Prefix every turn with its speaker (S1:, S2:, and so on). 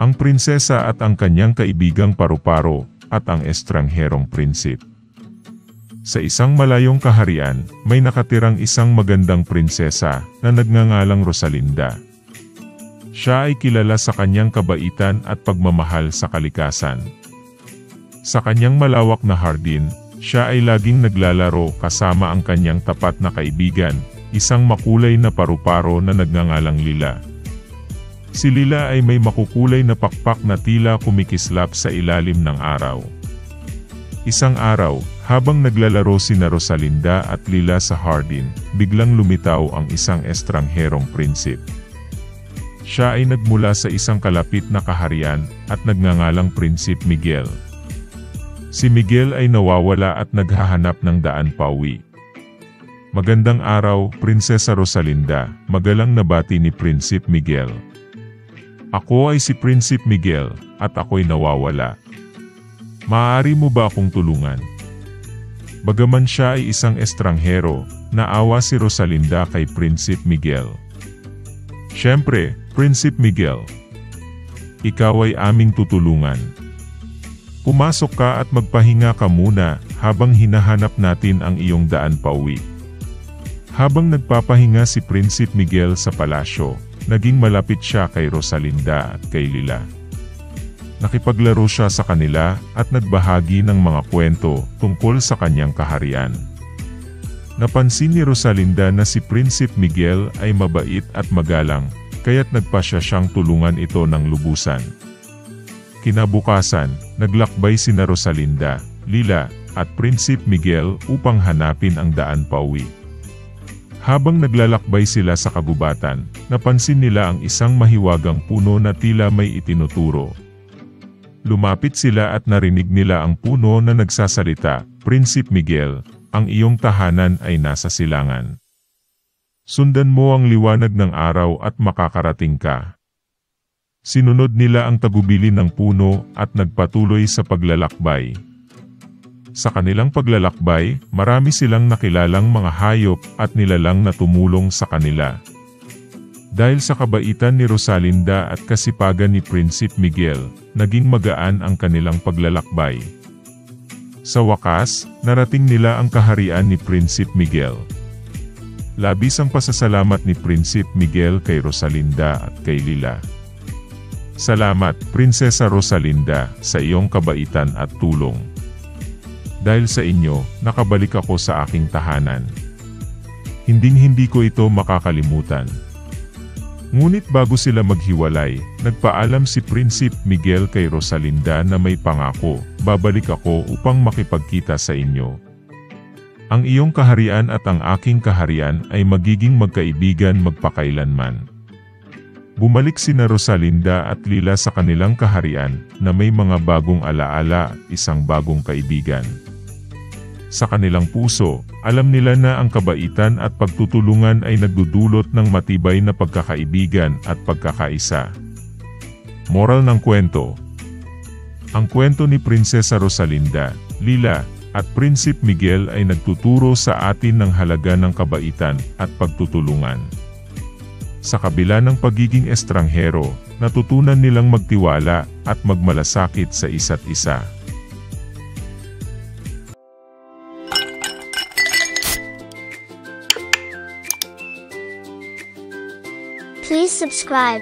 S1: ang prinsesa at ang kanyang kaibigang paru-paro, at ang estrangherong prinsip. Sa isang malayong kaharian, may nakatirang isang magandang prinsesa na nagngangalang Rosalinda. Siya ay kilala sa kanyang kabaitan at pagmamahal sa kalikasan. Sa kanyang malawak na hardin, siya ay laging naglalaro kasama ang kanyang tapat na kaibigan, isang makulay na paru-paro na nagngangalang Lila. Si Lila ay may makukulay na pakpak na tila kumikislap sa ilalim ng araw. Isang araw, habang naglalaro sina Rosalinda at Lila sa hardin, biglang lumitaw ang isang estrangherong prinsip. Siya ay nagmula sa isang kalapit na kaharian at nagngangalang Prinsip Miguel. Si Miguel ay nawawala at naghahanap ng daan pauwi. Magandang araw, Prinsesa Rosalinda, magalang nabati ni Prinsip Miguel. Ako ay si Prinsip Miguel, at ako'y nawawala. Maaari mo ba akong tulungan? Bagaman siya ay isang estranghero, naawa si Rosalinda kay Prinsip Miguel. Siyempre, Prinsip Miguel, ikaw ay aming tutulungan. Pumasok ka at magpahinga ka muna habang hinahanap natin ang iyong daan pauwi. Habang nagpapahinga si Prinsip Miguel sa palasyo, naging malapit siya kay Rosalinda at kay Lila. Nakipaglaro siya sa kanila at nagbahagi ng mga kwento tungkol sa kanyang kaharian. Napansin ni Rosalinda na si Prinsip Miguel ay mabait at magalang, kaya't nagpasya siyang tulungan ito ng lubusan. Kinabukasan, naglakbay sina Rosalinda, Lila, at Prinsip Miguel upang hanapin ang daan pauwi. Habang naglalakbay sila sa kagubatan, napansin nila ang isang mahiwagang puno na tila may itinuturo. Lumapit sila at narinig nila ang puno na nagsasalita, "Prinsip Miguel, ang iyong tahanan ay nasa silangan. Sundan mo ang liwanag ng araw at makakarating ka." Sinunod nila ang tagubilin ng puno at nagpatuloy sa paglalakbay. Sa kanilang paglalakbay, marami silang nakilalang mga hayop at nilalang na tumulong sa kanila. Dahil sa kabaitan ni Rosalinda at kasipagan ni Prinsip Miguel, naging magaan ang kanilang paglalakbay. Sa wakas, narating nila ang kaharian ni Prinsip Miguel. Labis ang pasasalamat ni Prinsip Miguel kay Rosalinda at kay Lila. Salamat, Prinsesa Rosalinda, sa iyong kabaitan at tulong. Dahil sa inyo, nakabalik ako sa aking tahanan. Hinding-hindi ko ito makakalimutan. Ngunit bago sila maghiwalay, nagpaalam si Prinsip Miguel kay Rosalinda na may pangako, babalik ako upang makipagkita sa inyo. Ang iyong kaharian at ang aking kaharian ay magiging magkaibigan magpakailanman. Bumalik sina Rosalinda at Lila sa kanilang kaharian na may mga bagong alaala at isang bagong kaibigan. Sa kanilang puso, alam nila na ang kabaitan at pagtutulungan ay nagdudulot ng matibay na pagkakaibigan at pagkakaisa. Moral ng kwento. Ang kwento ni Prinsesa Rosalinda, Lila, at Prinsip Miguel ay nagtuturo sa atin ng halaga ng kabaitan at pagtutulungan. Sa kabila ng pagiging estranghero, natutunan nilang magtiwala at magmalasakit sa isa't isa.
S2: Please subscribe.